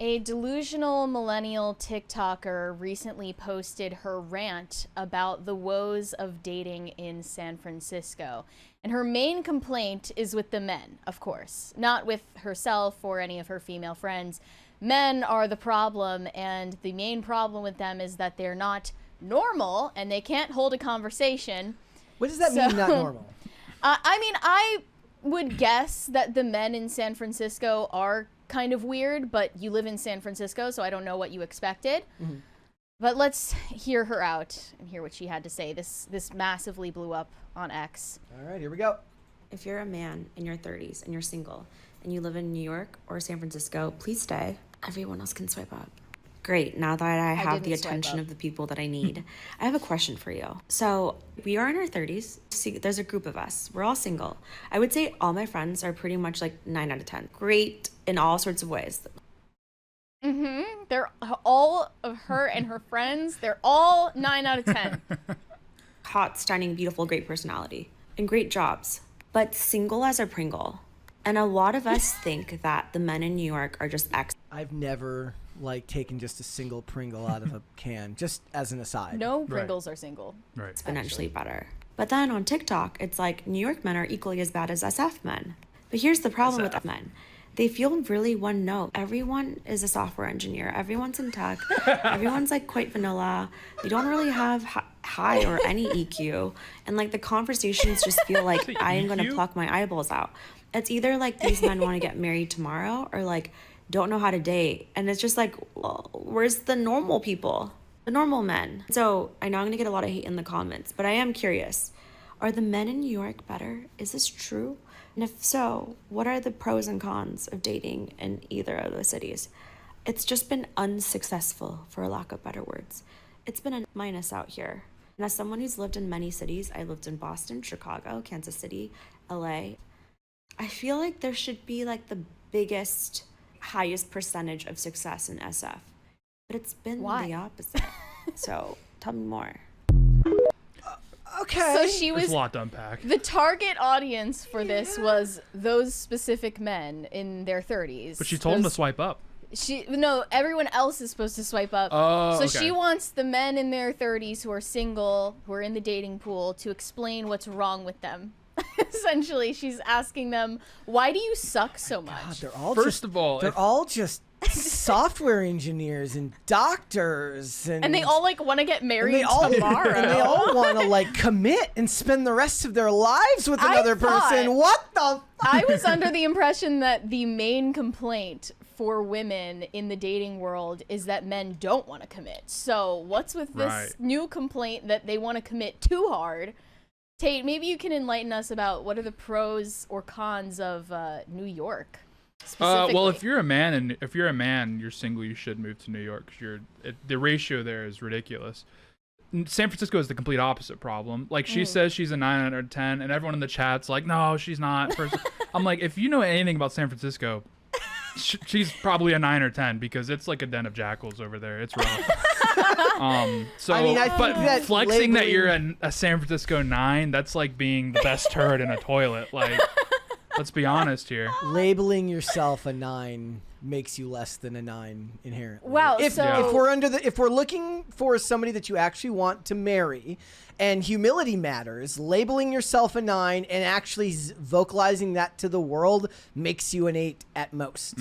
A delusional millennial TikToker recently posted her rant about the woes of dating in San Francisco. And her main complaint is with the men, of course, not with herself or any of her female friends. Men are the problem, and the main problem with them is that they're not normal and they can't hold a conversation. What does that mean, not normal? I mean, I would guess that the men in San Francisco are kind of weird, but you live in San Francisco, so I don't know what you expected. Mm-hmm. But let's hear her out and hear what she had to say. This massively blew up on X. All right, here we go. If you're a man in your 30s and you're single and you live in New York or San Francisco, please stay. Everyone else can swipe up. Great, now that I have the attention of the people that I need, I have a question for you. So we are in our 30s. See, there's a group of us. We're all single. I would say all my friends are pretty much like 9 out of 10. Great in all sorts of ways. Mm-hmm. They're all of her and her friends. They're all 9 out of 10. Hot, stunning, beautiful, great personality, and great jobs. But single as a Pringle. And a lot of us think that the men in New York are just ex. I've never taken just a single Pringle out of a can, just as an aside. No Pringles are single. Right. Exponentially better. But then on TikTok, it's like New York men are equally as bad as SF men. But here's the problem with men. They feel really one note. Everyone is a software engineer. Everyone's in tech. Everyone's like quite vanilla. They don't really have high or any EQ. And like the conversations just feel like I am going to pluck my eyeballs out. It's either like these men want to get married tomorrow or like don't know how to date. And it's just like, well, where's the normal people? The normal men. So I know I'm going to get a lot of hate in the comments, but I am curious. Are the men in New York better? Is this true? And if so, what are the pros and cons of dating in either of those cities? It's just been unsuccessful, for lack of better words. It's been a minus out here. And as someone who's lived in many cities, I lived in Boston, Chicago, Kansas City, LA, I feel like there should be like the biggest, highest percentage of success in SF. But it's been the opposite. So tell me more. Okay. So she was There's a lot to unpack. The target audience for this was those specific men in their 30s. But she told him to swipe up. No, everyone else is supposed to swipe up. Oh, so okay. she wants the men in their 30s who are single, who are in the dating pool, to explain what's wrong with them. Essentially, she's asking them, why do you suck so much? God, they're all First of all, they're all just software engineers and doctors, and they all like want to get married tomorrow. And they all want to like commit and spend the rest of their lives with another person. What the? I was under the impression that the main complaint for women in the dating world is that men don't want to commit. So what's with this new complaint that they want to commit too hard? Tate, maybe you can enlighten us about what are the pros or cons of New York. Well, if you're a man and you're single, you should move to New York. 'Cause the ratio there is ridiculous. San Francisco is the complete opposite problem. Like she says she's a 9 out of 10, and everyone in the chat's like, no, she's not. I'm like, if you know anything about San Francisco, she's probably a 9 or 10 because it's like a den of jackals over there. It's rough. So, I mean, I think that flexing that you're a San Francisco 9, that's like being the best turd in a toilet. Like, let's be honest here. Labeling yourself a 9 makes you less than a 9 inherently. Wow. If we're looking for somebody that you actually want to marry, and humility matters, labeling yourself a 9 and actually vocalizing that to the world makes you an 8 at most.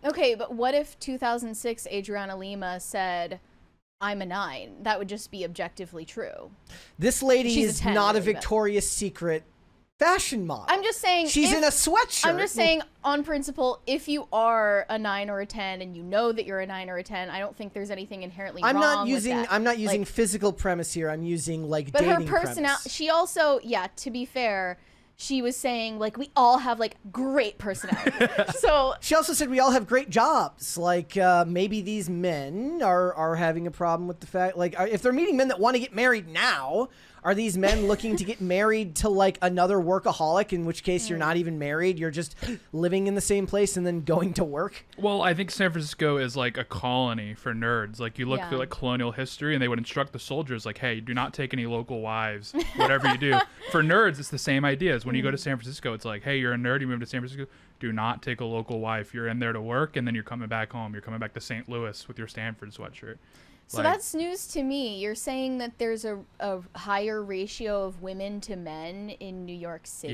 Okay, but what if 2006 Adriana Lima said, I'm a 9? That would just be objectively true. This lady She's is 10, not a really, Victoria's Secret fashion model. I'm just saying she's in a sweatshirt. I'm just saying on principle, if you are a 9 or a 10 and you know that you're a 9 or a 10, I don't think there's anything inherently wrong with that. I'm not using physical premise here. I'm using like but dating her personality. She also, to be fair, she was saying like we all have like great personality. So she also said we all have great jobs. Like maybe these men are having a problem with the fact, like if they're meeting men that want to get married now, Are these men looking to get married to like another workaholic, in which case you're not even married, you're just living in the same place and then going to work? Well, I think San Francisco is like a colony for nerds. Like you look Yeah. through like colonial history and they would instruct the soldiers like, hey, do not take any local wives, whatever you do. For nerds, it's the same idea. As when you go to San Francisco, it's like, hey, you're a nerd, you move to San Francisco, do not take a local wife. You're in there to work and then you're coming back home. You're coming back to St. Louis with your Stanford sweatshirt. So that's news to me. You're saying that there's a higher ratio of women to men in New York City?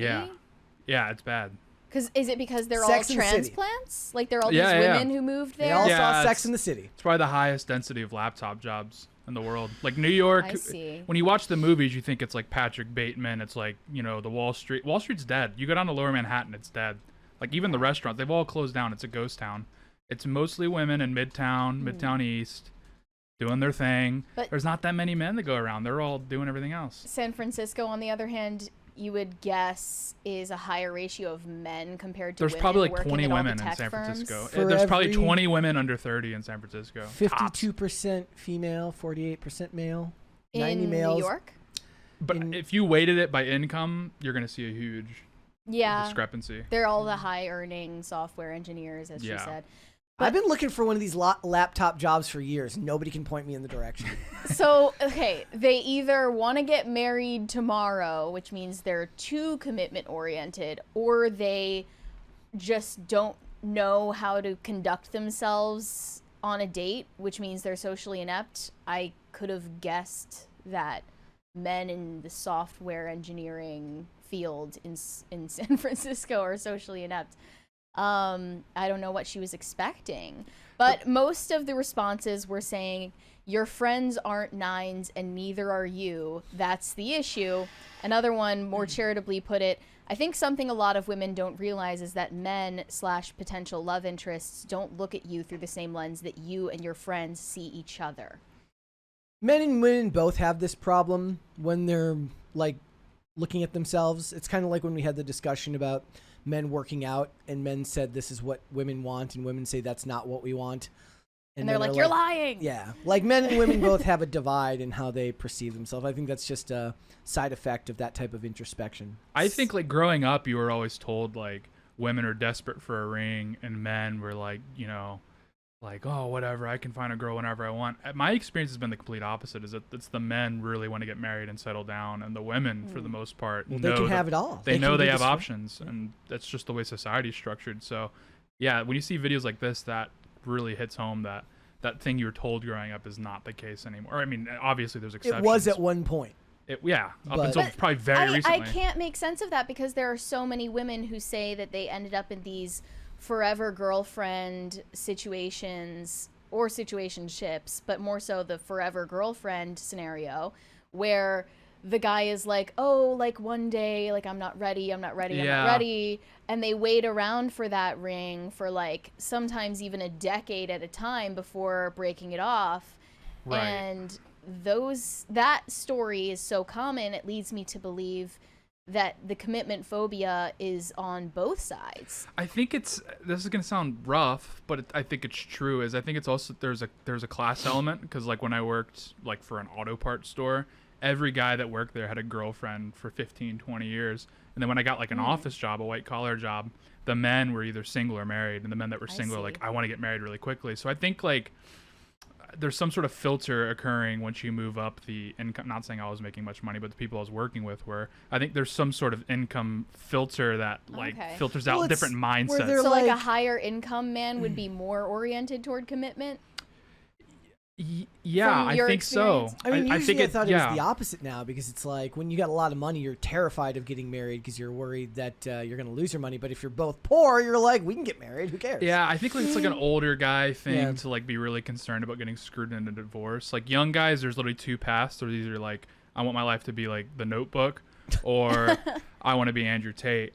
Yeah, it's bad. Is it because they're Sex all in the City. transplants? Like they're all Yeah, these yeah. women who moved They there? all Yeah, saw Sex it's- in the City. It's probably the highest density of laptop jobs in the world. Like New York, I see. when you watch the movies, you think it's like Patrick Bateman. It's like, the Wall Street. Wall Street's dead. You go down to Lower Manhattan, it's dead. Like even the restaurants, they've all closed down. It's a ghost town. It's mostly women in Midtown East, doing their thing. But- There's not that many men that go around. They're all doing everything else. San Francisco, on the other hand, you would guess is a higher ratio of men compared to There's women probably like working 20 at all the women in tech San firms. Francisco. For There's probably every- 20 women under 30 in San Francisco. Tops. 52% female, 48% male, 90 In males. New York? But if you weighted it by income, you're going to see a huge Yeah. discrepancy. They're all the high earning software engineers, as she Yeah. said. I've been looking for one of these laptop jobs for years. Nobody can point me in the direction. So, okay, they either want to get married tomorrow, which means they're too commitment oriented, or they just don't know how to conduct themselves on a date, which means they're socially inept. I could have guessed that men in the software engineering field in San Francisco are socially inept. I don't know what she was expecting, but most of the responses were saying, your friends aren't nines and neither are you. That's the issue. Another one more charitably put it, I think something a lot of women don't realize is that men/potential love interests don't look at you through the same lens that you and your friends see each other. Men and women both have this problem when they're like looking at themselves. It's kind of like when we had the discussion about men working out and men said this is what women want and women say that's not what we want. And they're men like, are you're lying. Yeah. Like men and women both have a divide in how they perceive themselves. I think that's just a side effect of that type of introspection. I think like growing up, you were always told like women are desperate for a ring and men were like, like, oh, whatever, I can find a girl whenever I want. My experience has been the complete opposite, is that it's the men really want to get married and settle down, and the women, for the most part, Well, they can have it all. They know can they do have this- options, and that's just the way society's structured. So, yeah, when you see videos like this, that really hits home that that thing you were told growing up is not the case anymore. I mean, obviously there's exceptions. It was at one point. Up but- until probably very I recently. can't make sense of that because there are so many women who say that they ended up in these forever girlfriend situations or situationships, but more so the forever girlfriend scenario where the guy is like, oh, like one day, like I'm not ready, I'm not Yeah. ready. And they wait around for that ring for like sometimes even a decade at a time before breaking it off. Right. And that story is so common, it leads me to believe that the commitment phobia is on both sides. I think this is gonna sound rough, but I think it's true. I think it's also there's a class element, because like when I worked like for an auto parts store, every guy that worked there had a girlfriend for 15, 20 years, and then when I got like an office job, a white collar job, the men were either single or married, and the men that were single are like, I want to get married really quickly. So I think like there's some sort of filter occurring once you move up the income. Not saying I was making much money, but the people I was working with were. I think there's some sort of income filter that like Okay. filters Well, out it's different where mindsets. they're So like a like- higher income man would be more oriented toward commitment? Yeah, From I your think so. I mean, usually think I thought it yeah. was the opposite now, because it's like when you got a lot of money, you're terrified of getting married because you're worried that you're going to lose your money. But if you're both poor, you're like, we can get married. Who cares? Yeah, I think like it's like an older guy thing Yeah. to like be really concerned about getting screwed into a divorce. Like young guys, there's literally two paths. There's either like, I want my life to be like The Notebook, or I want to be Andrew Tate.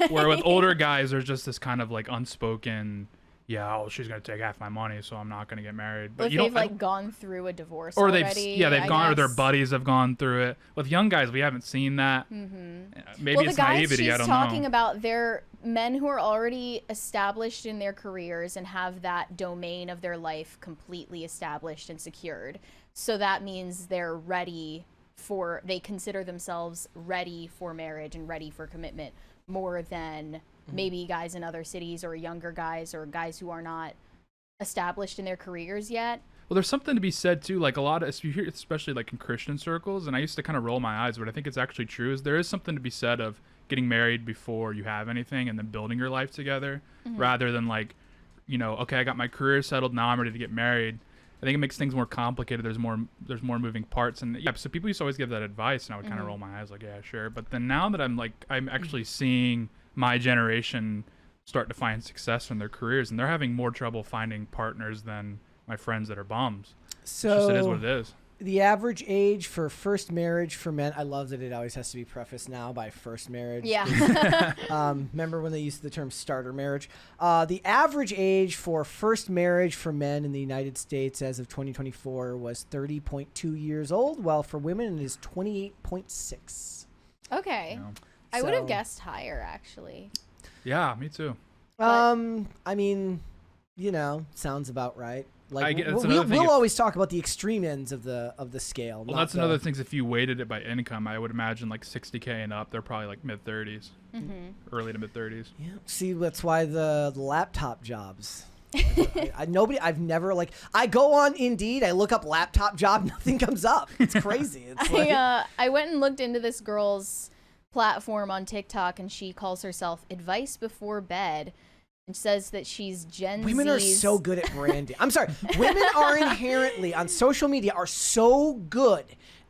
Where with older guys, there's just this kind of like unspoken, yeah, oh, she's gonna take half my money, so I'm not gonna get married. But If you don't they've like gone through a divorce or already, they've I gone, or their guess. buddies have gone through it. With young guys, we haven't seen that. Maybe Well, it's the guys naivety. she's I don't talking know. about, they're men who are already established in their careers and have that domain of their life completely established and secured. So that means they're ready they consider themselves ready for marriage and ready for commitment more than maybe guys in other cities or younger guys or guys who are not established in their careers yet. Well, there's something to be said too. Like a lot of, you hear, especially like in Christian circles, and I used to kind of roll my eyes, but I think it's actually true. Is there is something to be said of getting married before you have anything, and then building your life together, rather than like, you know, okay, I got my career settled, now I'm ready to get married. I think it makes things more complicated. There's more moving parts, and yeah. So people used to always give that advice, and I would kind of roll my eyes like, yeah, sure. But then now that I'm actually seeing my generation start to find success in their careers, and they're having more trouble finding partners than my friends that are bums. So it is what it is. The average age for first marriage for men, I love that it always has to be prefaced now by first marriage. Yeah. Remember when they used the term starter marriage? The average age for first marriage for men in the United States as of 2024 was 30.2 years old, while for women it is 28.6. Okay. You know? I would have So- guessed higher, actually. Yeah, me too. I mean, you know, sounds about right. Like that's another thing we'll if- always talk about the extreme ends of the scale. Well, not that's another thing. If you weighted it by income, I would imagine like 60K and up, they're probably like mid 30s, early to mid 30s. Yeah. See, that's why the laptop jobs. I've never like. I go on Indeed. I look up laptop job. Nothing comes up. It's crazy. It's like, I went and looked into this girl's platform on TikTok, and she calls herself Advice Before Bed, and says that she's Gen women are Z's so good at branding. I'm sorry. Women are inherently on social media are so good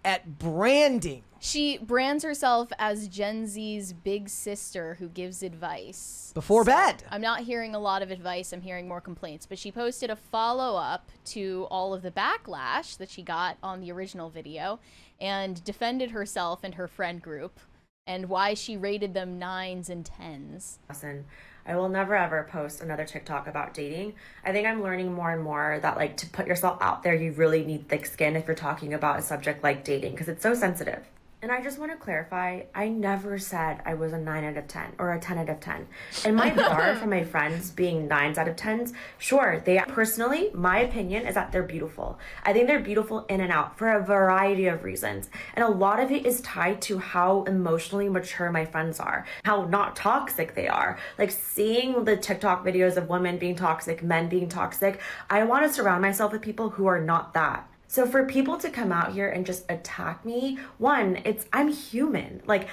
at branding. She brands herself as Gen Z's big sister who gives advice. Before bed. I'm not hearing a lot of advice. I'm hearing more complaints. But she posted a follow-up to all of the backlash that she got on the original video and defended herself and her friend group and why she rated them 9s and 10s. Listen, I will never ever post another TikTok about dating. I think I'm learning more and more that like to put yourself out there, you really need thick skin if you're talking about a subject like dating because it's so sensitive. And I just want to clarify, I never said I was a 9 out of 10 or a 10 out of 10. And my bar for my friends being 9s out of 10s, sure, they personally, my opinion is that they're beautiful. I think they're beautiful in and out for a variety of reasons. And a lot of it is tied to how emotionally mature my friends are, how not toxic they are. Like seeing the TikTok videos of women being toxic, men being toxic, I want to surround myself with people who are not that. So for people to come out here and just attack me, one, I'm human. Like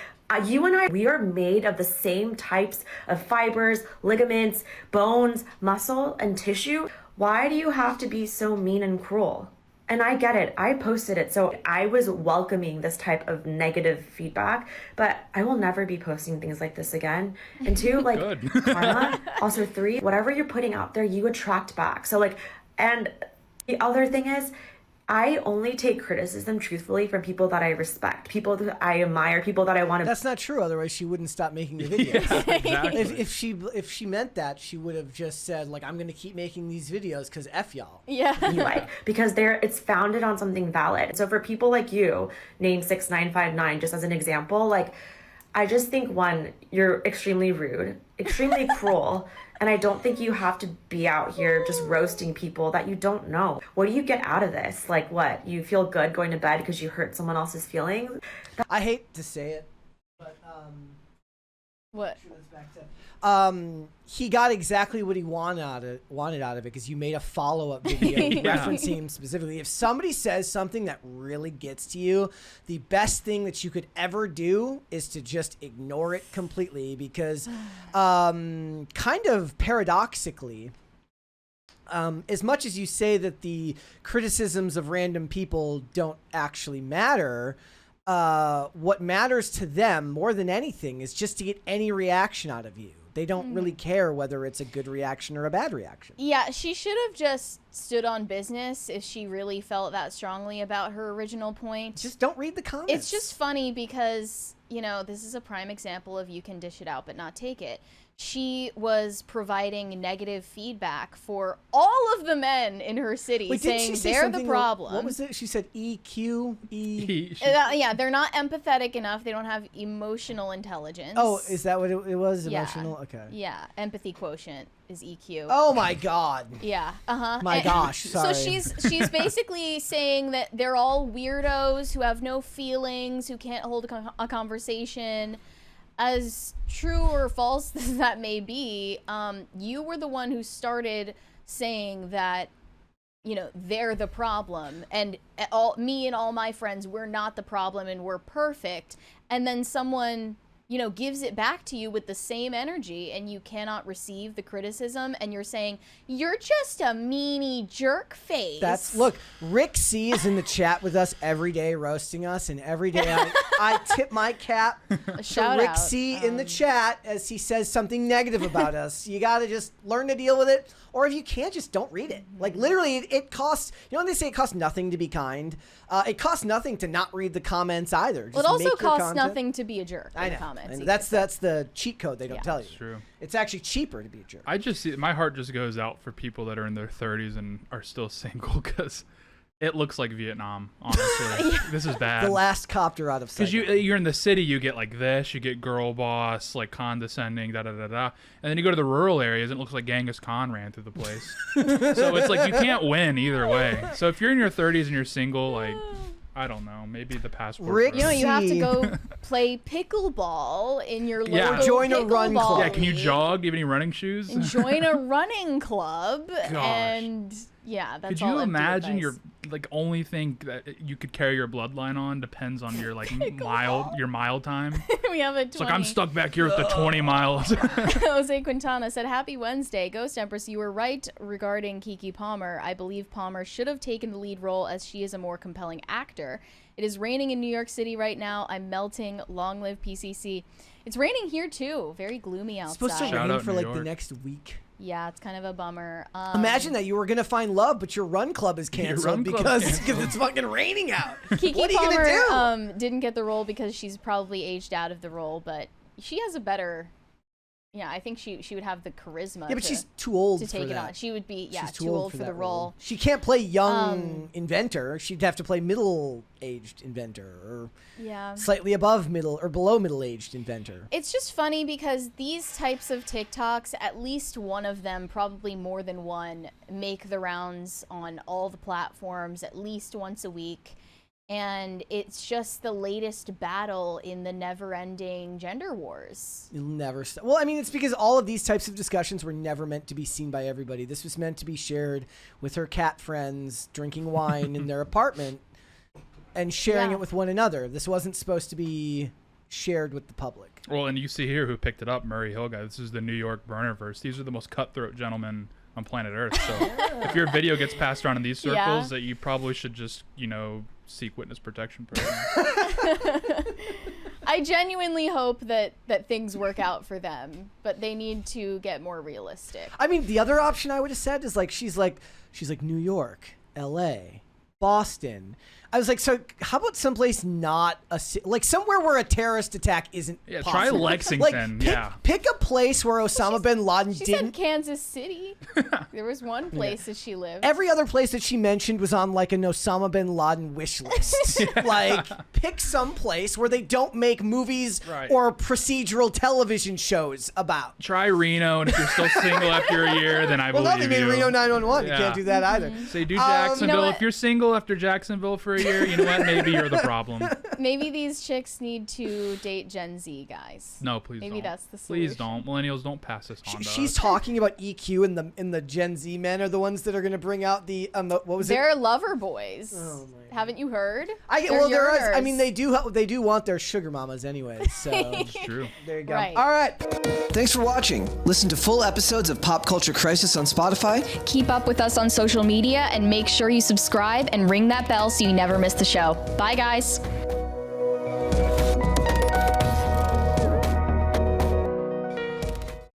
you and I, we are made of the same types of fibers, ligaments, bones, muscle, and tissue. Why do you have to be so mean and cruel? And I get it. I posted it. So I was welcoming this type of negative feedback, but I will never be posting things like this again. And two, like karma. Also three, whatever you're putting out there, you attract back. So like, and the other thing is, I only take criticism truthfully from people that I respect, people that I admire, people that I want to. That's not true. Otherwise, she wouldn't stop making the videos. Yeah, exactly. If she meant that, she would have just said like, "I'm going to keep making these videos because f y'all." Yeah. Like because it's founded on something valid. So for people like you, name 6959, just as an example, like I just think one, you're extremely rude, extremely cruel. And I don't think you have to be out here just roasting people that you don't know. What do you get out of this? Like what? You feel good going to bed because you hurt someone else's feelings? I hate to say it, but What? he got exactly what he wanted out of it because you made a follow-up video referencing him specifically. If somebody says something that really gets to you, the best thing that you could ever do is to just ignore it completely because kind of paradoxically, as much as you say that the criticisms of random people don't actually matter, what matters to them more than anything is just to get any reaction out of you. They don't really care whether it's a good reaction or a bad reaction. Yeah, she should have just stood on business if she really felt that strongly about her original point. Just don't read the comments. It's just funny because, you know, this is a prime example of you can dish it out but not take it. she was providing negative feedback for all of the men in her city, Wait, didn't saying she say they're the something- problem. What was it? She said EQ? Yeah, they're not empathetic enough. They don't have emotional intelligence. Oh, is that what it was? Yeah. Emotional? Okay. Yeah, empathy quotient is EQ. Oh my God. Yeah. My gosh. Sorry. So she's basically saying that they're all weirdos who have no feelings, who can't hold a conversation. As true or false as that may be, you were the one who started saying that, you know, they're the problem, and me and all my friends, we're not the problem and we're perfect. And then someone, you know, gives it back to you with the same energy, and you cannot receive the criticism, and you're saying you're just a meanie jerk face. Look, Rick C is in the chat with us every day, roasting us, and every day I tip my cap to shout Rick out. C in the chat as he says something negative about us. You got to just learn to deal with it, or if you can't, just don't read it. Like, literally, it costs, you know when they say it costs nothing to be kind? It costs nothing to not read the comments either. Just It also make your costs content. nothing to be a jerk I in know. the comments. And either. that's the cheat code they don't tell you. It's true. It's actually cheaper to be a jerk. I just see my heart just goes out for people that are in their 30s and are still single, because it looks like Vietnam. Honestly, this is bad. The last copter out of sight. Because you're in the city, you get like this, you get girl boss, like condescending, da da da da, and then you go to the rural areas, and it looks like Genghis Khan ran through the place. So it's like you can't win either way. So if you're in your 30s and you're single, like, I don't know, maybe the passport. Rick, You know, you have to See. go play pickleball in your Yeah. local Join a run pickleball club. Yeah, can you league. jog? Do you have any running shoes? And join a running club. Gosh. And yeah, that's Could all you empty imagine advice. your like only thing that you could carry your bloodline on depends on your like mile time? We have a 20. It's like I'm stuck back here with the 20 miles. Jose Quintana said, "Happy Wednesday, Ghost Empress. You were right regarding Keke Palmer. I believe Palmer should have taken the lead role, as she is a more compelling actor. It is raining in New York City right now. I'm melting. Long live PCC." It's raining here too. Very gloomy It's outside. supposed to Shout rain out for New like the York. next week. Yeah, it's kind of a bummer. Imagine that you were gonna find love, but your run club is canceled run club because canceled. it's fucking raining out. Keke What are you Palmer gonna do? didn't get the role because she's probably aged out of the role, but she has a better. Yeah, I think she would have the charisma. Yeah, but to, she's too old to for take it that. on. She would be She's too old for the that role. She can't play young inventor. She'd have to play middle-aged inventor, or Yeah. slightly above middle or below middle-aged inventor. It's just funny because these types of TikToks, at least one of them, probably more than one, make the rounds on all the platforms at least once a week. And it's just the latest battle in the never-ending gender wars. You'll never stop. Well, I mean, it's because all of these types of discussions were never meant to be seen by everybody. This was meant to be shared with her cat friends, drinking wine in their apartment, and sharing Yeah. it with one another. This wasn't supposed to be shared with the public. Well, and you see here who picked it up, Murray Hill guy. This is the New York burnerverse. These are the most cutthroat gentlemen on planet Earth. So if your video gets passed around in these circles, Yeah. that you probably should just, seek witness protection programs. I genuinely hope that things work out for them, but they need to get more realistic. I mean, the other option I would have said is she's like New York, L.A., Boston. I was like, so how about someplace not like somewhere where a terrorist attack isn't Yeah, try possible? Lexington, Pick a place where Osama bin Laden She didn't. said Kansas City. There was one place that she lived. Every other place that she mentioned was on like an Osama bin Laden wish list. Like, pick some place where they don't make movies Right. or procedural television shows about. Try Reno, and if you're still single after a year, then I Well, believe no, they made you. Reno 911. Yeah. You can't do that either. Say do You know Jacksonville. what? If you're single after Jacksonville for a year, you know what? Maybe you're the problem. Maybe these chicks need to date Gen Z guys. No, please Maybe don't. that's the Please solution. don't. Millennials, don't pass this on to She's us. talking about EQ, and the Gen Z men are the ones that are going to bring out the what was it? They're lover boys. Oh, my Haven't you heard? There is. I yearners. mean, they do want their sugar mamas anyway. So It's true. there you go. Right. All right. Thanks for watching. Listen to full episodes of Pop Culture Crisis on Spotify. Keep up with us on social media and make sure you subscribe and ring that bell so you never miss the show. Bye, guys.